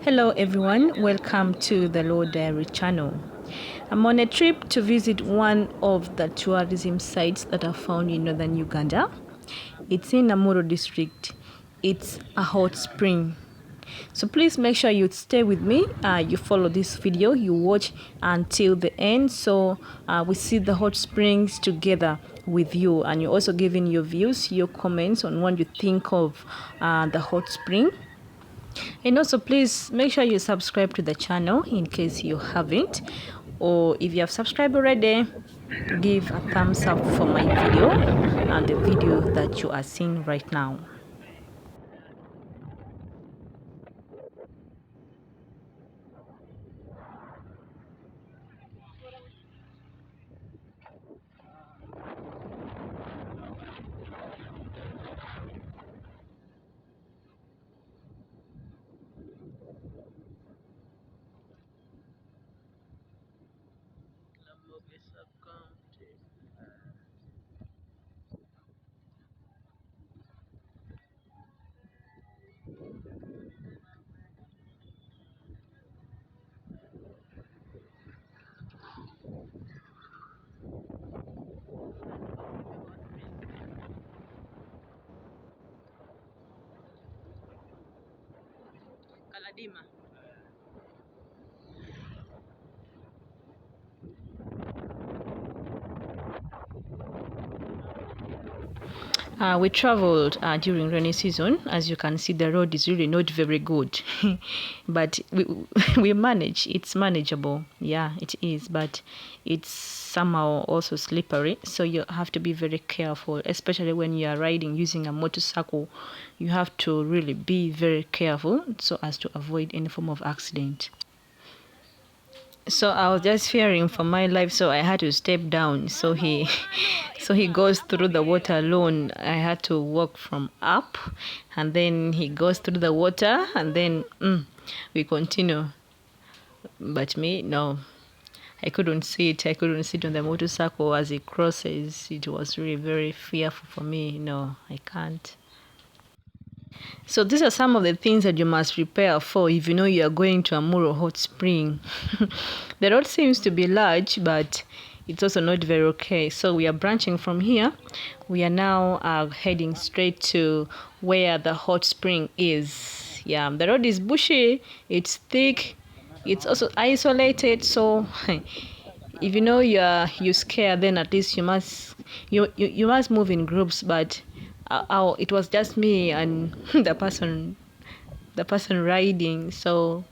Hello everyone, welcome to the Low Diary channel. I'm on a trip to visit one of the tourism sites that are found in northern Uganda. It's in Amuru district. It's a hot spring. So please make sure you stay with me, you follow this video, you watch until the end, so we see the hot springs together with you, and you're also giving your views, your comments on what you think of the hot spring. And also please make sure you subscribe to the channel in case you haven't, or if you have subscribed already, give a thumbs up for my video and the video that you are seeing right now. We traveled during rainy season. As you can see, the road is really not very good, but we manage. It's manageable. Yeah, it is, but it's somehow also slippery. So you have to be very careful, especially when you are riding using a motorcycle. You have to really be very careful so as to avoid any form of accident. So I was just fearing for my life, so I had to step down. So he so he goes through the water alone. I had to walk from up, and then he goes through the water, and then we continue. But me, no, I couldn't sit. I couldn't sit on the motorcycle as it crosses. It was really very fearful for me. No, I can't. So these are some of the things that you must prepare for if you know you are going to Amuru hot spring. The road seems to be large, but it's also not very okay. So we are branching from here. We are now heading straight to where the hot spring is. Yeah, the road is bushy, it's thick, it's also isolated. So if you know you're scared, then at least you must move in groups. But it was just me and the person riding. So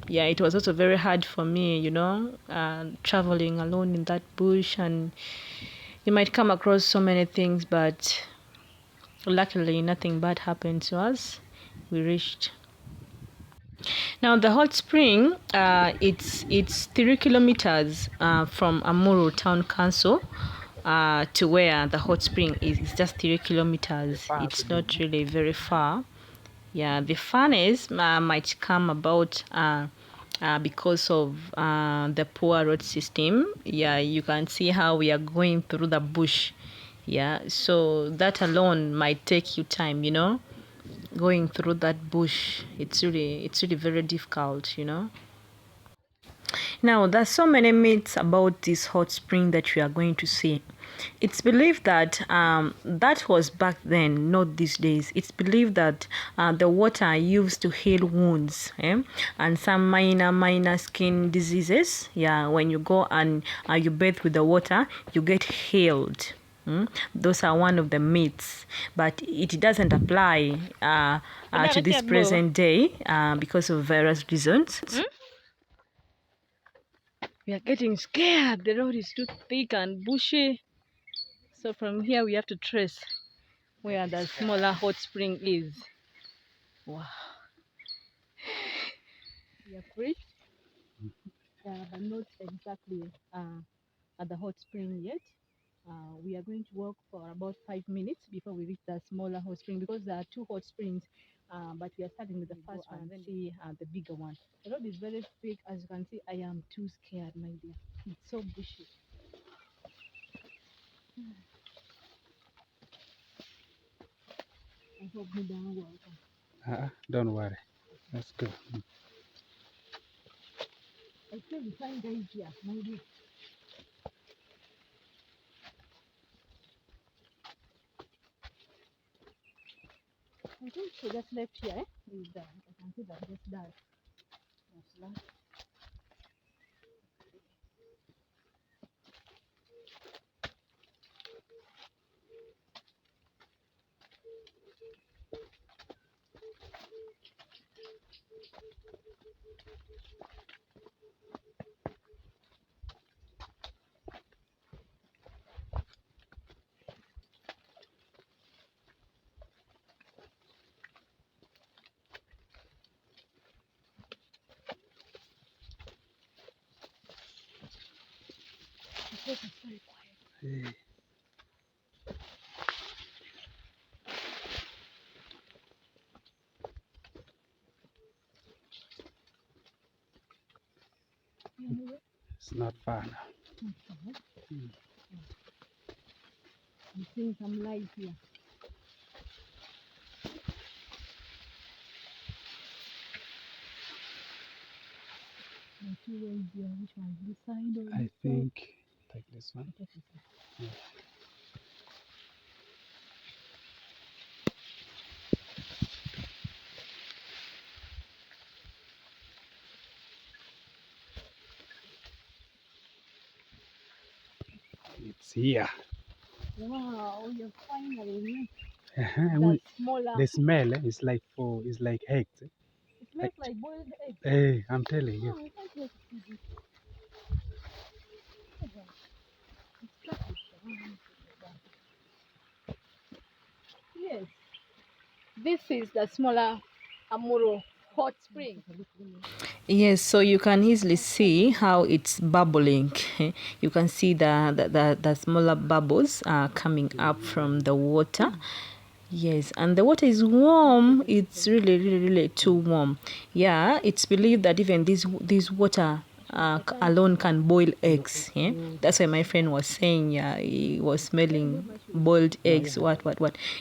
yeah, it was also very hard for me, traveling alone in that bush, and you might come across so many things, but luckily nothing bad happened to us. We reached. Now the hot spring, it's 3 kilometers from Amuru Town Council to where the hot spring is. It's just 3 kilometers. It's not really very far. Yeah, the furnace might come about because of the poor road system. Yeah, you can see how we are going through the bush. Yeah, so that alone might take you time, going through that bush. It's really very difficult. Now, there's so many myths about this hot spring that we are going to see. It's believed that that was back then, not these days. It's believed that the water used to heal wounds and some minor skin diseases. Yeah, when you go and you bathe with the water, you get healed. Those are one of the myths, but it doesn't apply to this present day because of various reasons. We are getting scared. The road is too thick and bushy. So from here we have to trace where the smaller hot spring is. Wow. We are free, but not exactly at the hot spring yet. We are going to walk for about 5 minutes before we reach the smaller hot spring, because there are two hot springs, but we are starting with the first one and then see the bigger one. The road is very thick. As you can see, I am too scared, my dear. It's so bushy. Don't worry. Let's go. I still find guys here, maybe. I think she just left here, eh? With that. I can see that just that. Hey. It's not far now. I'm seeing some light here. I see where is there, which one? This side or I this side? think take this one. Take this one. Yeah. It's here. Wow, you're finally The smaller. smell is like eggs. It smells like boiled egg. Hey, I'm telling you. Oh, I can't wait to see this. Oh, God. It's practice. Yes. This is the smaller Amuru hot spring. Yes, so you can easily see how it's bubbling. You can see the smaller bubbles are coming up from the water. Yes, and the water is warm. It's really too warm. Yeah, it's believed that even this water alone can boil eggs. Yeah, that's why my friend was saying. Yeah, he was smelling boiled eggs. What?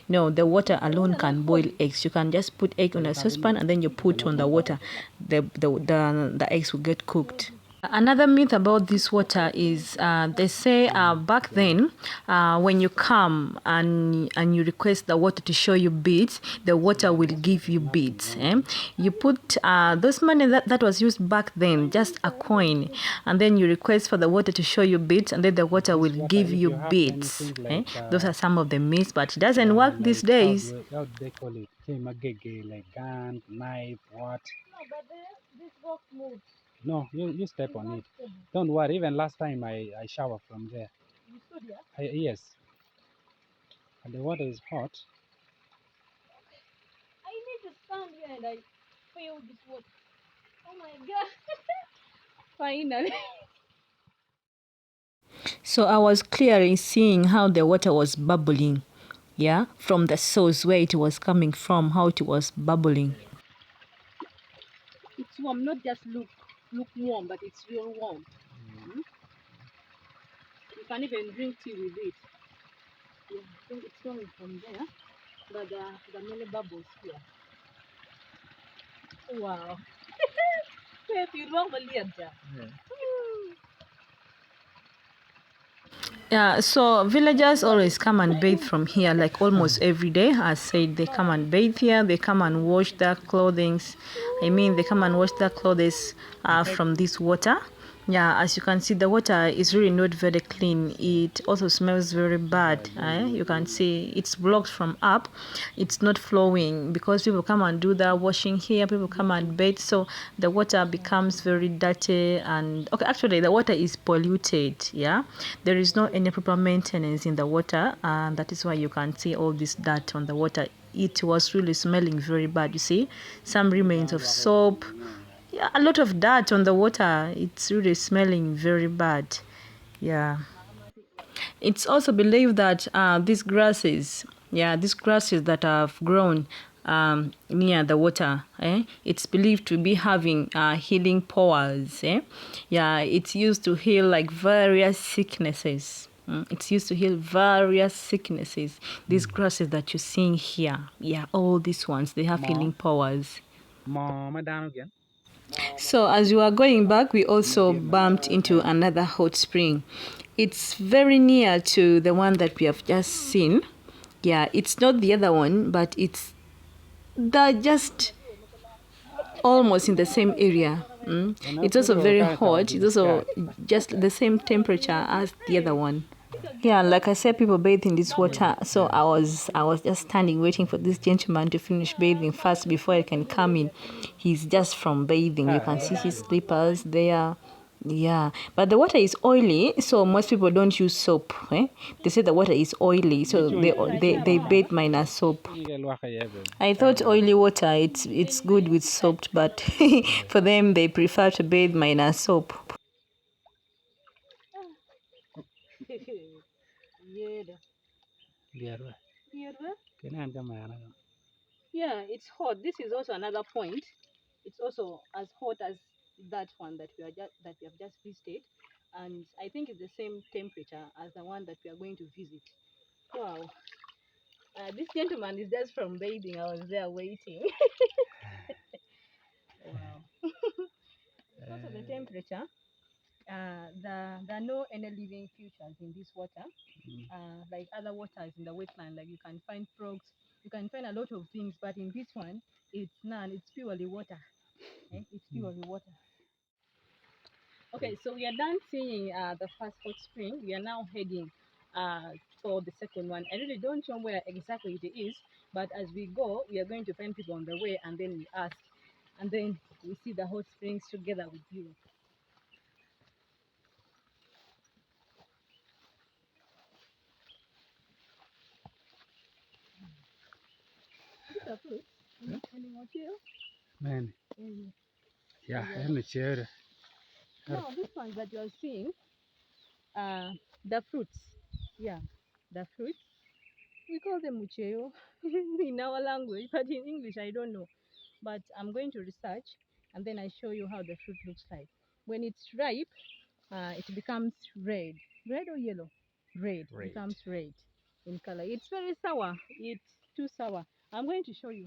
No, the water alone can boil eggs. You can just put egg on a saucepan and then you put on the water. The eggs will get cooked. Another myth about this water is they say back then when you come and you request the water to show you beads, the water will give you beads. You put those money that was used back then, just a coin, and then you request for the water to show you beads, and then the water will give you beads. Those are some of the myths, but it doesn't work these days. How do they call it? Like gun, knife, what? No, but this box moves. No, you step on it. Don't worry. Even last time I shower from there. You stood here? Yes. And the water is hot. I need to stand here and I feel this water. Oh my God. Finally. So I was clearly seeing how the water was bubbling. Yeah, from the source where it was coming from, how it was bubbling. It's warm, not just look warm, but it's real warm. You can even drink tea with it. Yeah, I think it's coming from there, but the many bubbles here. Wow. Yeah, so villagers always come and bathe from here, like almost every day. I said they come and bathe here, they come and wash their clothing. They come and wash their clothes from this water. Yeah, as you can see, the water is really not very clean. It also smells very bad. You can see it's blocked from up. It's not flowing because people come and do their washing here. People come and bathe, so the water becomes very dirty. And okay, actually, the water is polluted. Yeah, there is no any proper maintenance in the water, and that is why you can see all this dirt on the water. It was really smelling very bad. You see, some remains of soap. Yeah, a lot of dirt on the water. It's really smelling very bad. Yeah. It's also believed that these grasses that have grown near the water, it's believed to be having healing powers. Yeah, it's used to heal like various sicknesses. It's used to heal various sicknesses. These grasses that you're seeing here, yeah, all these ones, they have healing powers. again. So as we were going back, we also bumped into another hot spring. It's very near to the one that we have just seen. Yeah, it's not the other one, but it's just almost in the same area. It's also very hot. It's also just the same temperature as the other one. Yeah, like I said, people bathe in this water. So I was just standing waiting for this gentleman to finish bathing first before I can come in. He's just from bathing. You can see his slippers there. Yeah, but the water is oily, so most people don't use soap. They say the water is oily, so they bathe minus soap. I thought oily water it's good with soap, but for them they prefer to bathe minus soap. Yeah, it's hot. This is also another point. It's also as hot as that one that we have just visited, and I think it's the same temperature as the one that we are going to visit. Wow. This gentleman is just from bathing. I was there waiting. Wow. It's also the temperature. There are no any living creatures in this water. Like other waters in the wetland, like you can find frogs, you can find a lot of things, but in this one, it's none. It's purely water. It's purely water. Okay, so we are done seeing the first hot spring. We are now heading for the second one. I really don't know where exactly it is, but as we go, we are going to find people on the way, and then we ask, and then we see the hot springs together with you. These are fruits. Any more here? Man, yeah, Yeah. I'm a chair. No, these ones that you are seeing, uh, the fruits. Yeah, the fruits. We call them mucheo in our language, but in English I don't know. But I'm going to research and then I show you how the fruit looks like. When it's ripe, it becomes red. Red or yellow? Red. Red. Becomes red in color. It's very sour. It's too sour. I'm going to show you.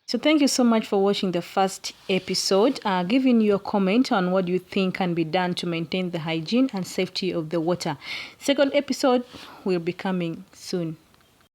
So thank you so much for watching the first episode, giving your comment on what you think can be done to maintain the hygiene and safety of the water. Second episode will be coming soon.